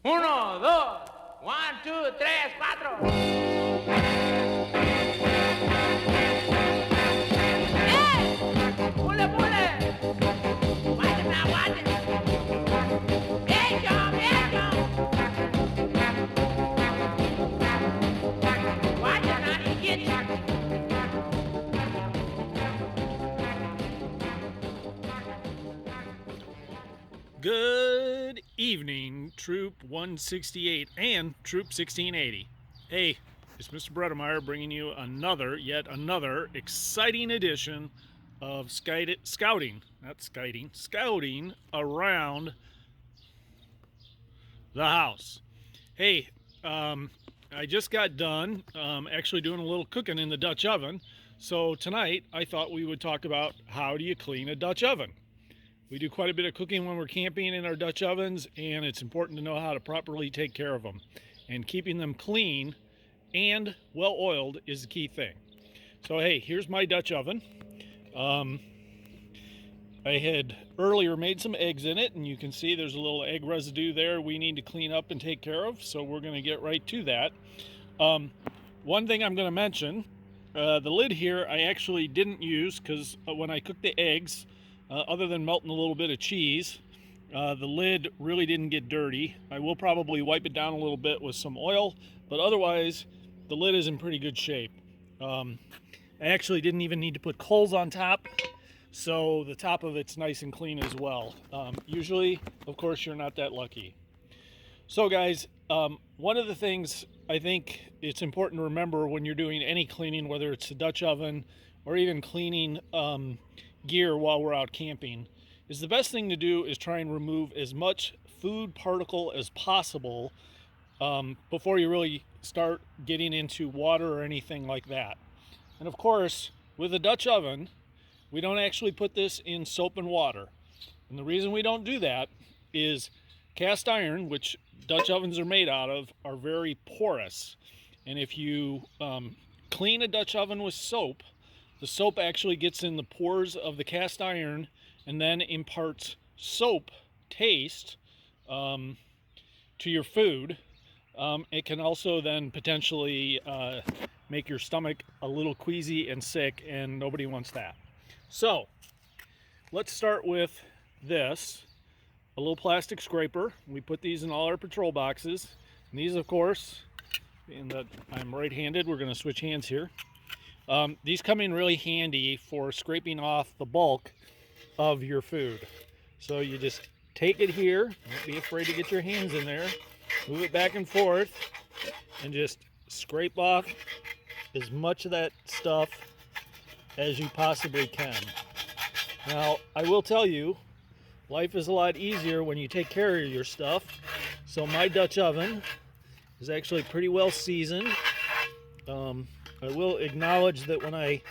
Uno, dos, one, two, tres, cuatro. ¡Eh! ¡Pule, pule! ¡Guárdeme, guárdeme! ¡Hecho, hecho! ¡Guárdeme y quieto! Good evening, Troop 168 and Troop 1680. Hey, it's Mr. Bredemeyer bringing you yet another exciting edition of scouting around the house. Hey, I just got done actually doing a little cooking in the Dutch oven. So tonight I thought we would talk about how do you clean a Dutch oven. We do quite a bit of cooking when we're camping in our Dutch ovens, and it's important to know how to properly take care of them. And keeping them clean and well oiled is the key thing. So hey, here's my Dutch oven. I had earlier made some eggs in it, and you can see there's a little egg residue there we need to clean up and take care of, so we're going to get right to that. One thing I'm going to mention, the lid here I actually didn't use because when I cooked the eggs, other than melting a little bit of cheese, the lid really didn't get dirty. I will probably wipe it down a little bit with some oil, but otherwise the lid is in pretty good shape. I actually didn't even need to put coals on top, so the top of it's nice and clean as well. Usually, of course, you're not that lucky. So guys, one of the things I think it's important to remember when you're doing any cleaning, whether it's the Dutch oven or even cleaning gear while we're out camping, is the best thing to do is try and remove as much food particle as possible before you really start getting into water or anything like that. And of course, with a Dutch oven, we don't actually put this in soap and water. And the reason we don't do that is cast iron, which Dutch ovens are made out of, are very porous. And if you clean a Dutch oven with soap, the soap actually gets in the pores of the cast iron and then imparts soap taste to your food. It can also then potentially make your stomach a little queasy and sick, and nobody wants that. So let's start with this, a little plastic scraper. We put these in all our patrol boxes. And these, of course, being that I'm right-handed, we're going to switch hands here. These come in really handy for scraping off the bulk of your food. So you just take it here, don't be afraid to get your hands in there, move it back and forth, and just scrape off as much of that stuff as you possibly can. Now, I will tell you, life is a lot easier when you take care of your stuff. So my Dutch oven is actually pretty well seasoned. I will acknowledge that when I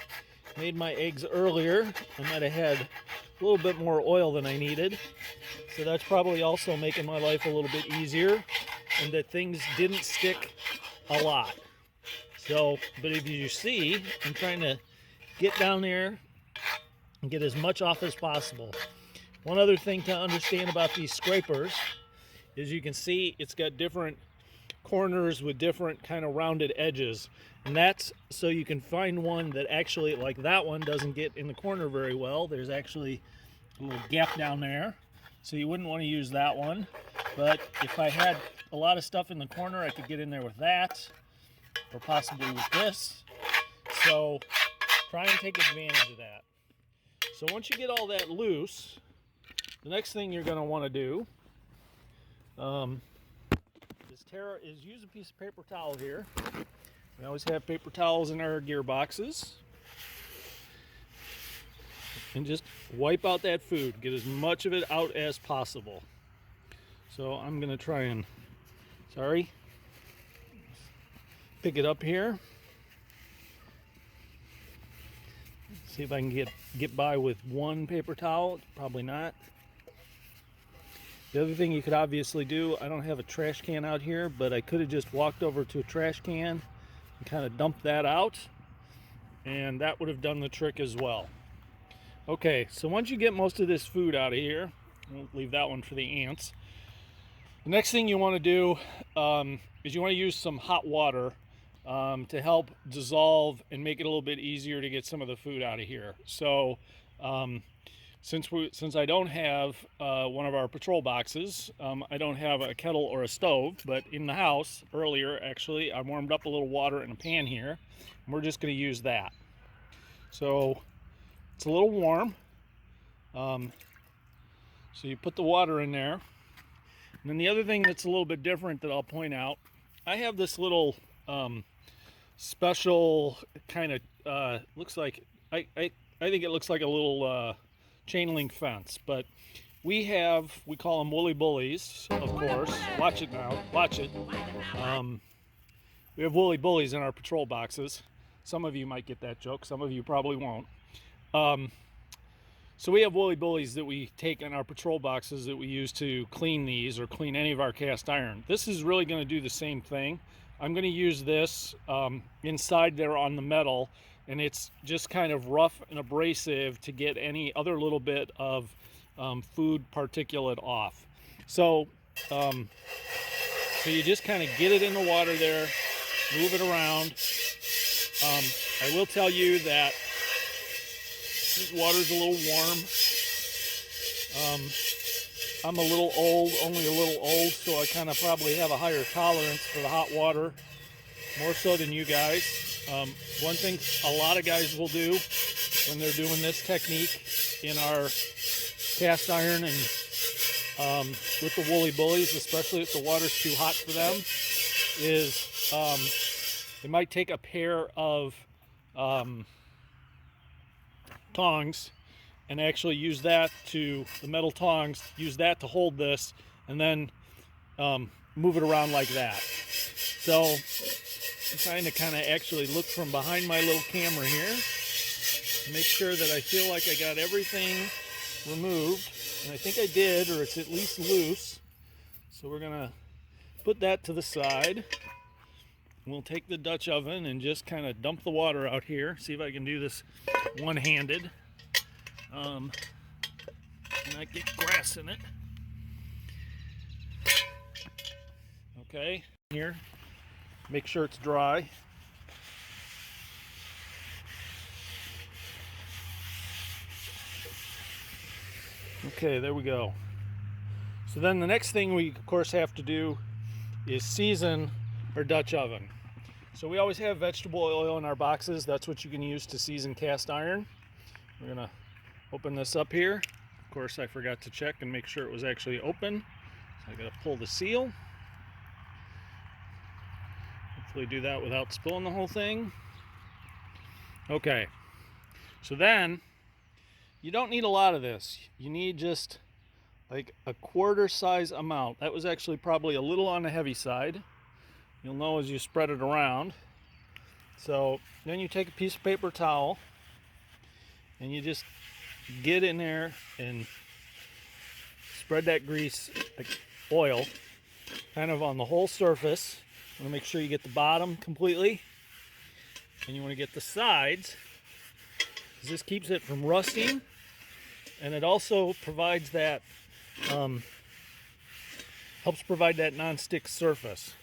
made my eggs earlier, I might have had a little bit more oil than I needed. So that's probably also making my life a little bit easier, and that things didn't stick a lot. So, but if you see, I'm trying to get down there and get as much off as possible. One other thing to understand about these scrapers is you can see it's got different corners with different kind of rounded edges, and that's so you can find one that actually, like that one, doesn't get in the corner very well. There's actually a little gap down there, so you wouldn't want to use that one. But if I had a lot of stuff in the corner, I could get in there with that, or possibly with this. So try and take advantage of that. So once you get all that loose, the next thing you're going to want to do is use a piece of paper towel here. We always have paper towels in our gear boxes. And just wipe out that food. Get as much of it out as possible. So I'm going to try and, pick it up here. See if I can get by with one paper towel. Probably not. The other thing you could obviously do, I don't have a trash can out here, but I could have just walked over to a trash can and kind of dumped that out, and that would have done the trick as well. Okay, so once you get most of this food out of here, we'll leave that one for the ants. The next thing you want to do is you want to use some hot water to help dissolve and make it a little bit easier to get some of the food out of here. So since I don't have one of our patrol boxes, I don't have a kettle or a stove, but in the house earlier, actually, I warmed up a little water in a pan here, and we're just going to use that. So it's a little warm. So you put the water in there. And then the other thing that's a little bit different that I'll point out, I have this little special kind of, looks like, I think it looks like a little chain link fence, but we call them woolly bullies, of course. Watch it now, watch it. We have woolly bullies in our patrol boxes. Some of you might get that joke, some of you probably won't. So we have woolly bullies that we take in our patrol boxes that we use to clean these or clean any of our cast iron. This is really going to do the same thing. I'm going to use this inside there on the metal, and it's just kind of rough and abrasive to get any other little bit of food particulate off. So you just kind of get it in the water there, move it around. I will tell you that this water's a little warm. I'm a little old, only a little old, so I kind of probably have a higher tolerance for the hot water, more so than you guys. One thing a lot of guys will do when they're doing this technique in our cast iron and with the woolly bullies, especially if the water's too hot for them, is they might take a pair of tongs and actually use that the metal tongs, use that to hold this, and then move it around like that. So I'm trying to kind of actually look from behind my little camera here to make sure that I feel like I got everything removed, and I think I did, or it's at least loose. So we're gonna put that to the side. We'll take the Dutch oven and just kind of dump the water out here. See if I can do this one-handed. And not get grass in it. Okay, here. Make sure it's dry. Okay, there we go. So then the next thing we, of course, have to do is season our Dutch oven. So we always have vegetable oil in our boxes. That's what you can use to season cast iron. We're gonna open this up here. Of course, I forgot to check and make sure it was actually open. So I gotta pull the seal. Hopefully do that without spilling the whole thing. Okay, so then you don't need a lot of this. You need just like a quarter size amount. That was actually probably a little on the heavy side. You'll know as you spread it around. So then you take a piece of paper towel and you just get in there and spread that grease, like oil, kind of on the whole surface. You want to make sure you get the bottom completely, and you want to get the sides, because this keeps it from rusting, and it also provides that, helps provide that non-stick surface.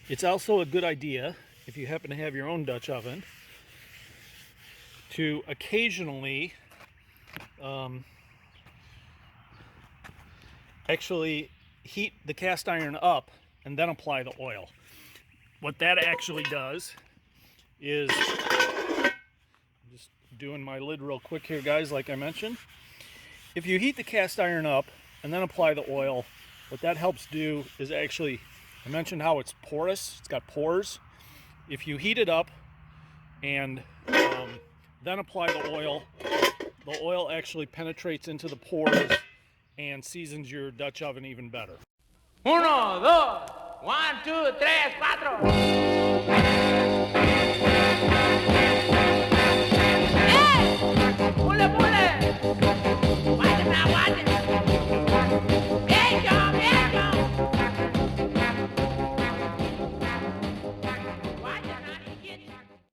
It's also a good idea, if you happen to have your own Dutch oven, to occasionally actually heat the cast iron up and then apply the oil. What that actually does is, I'm just doing my lid real quick here, guys, like I mentioned. If you heat the cast iron up and then apply the oil, what that helps do is actually, I mentioned how it's porous, it's got pores. If you heat it up and then apply the oil actually penetrates into the pores and seasons your Dutch oven even better. 1, 2, 1, 2, 3, 4.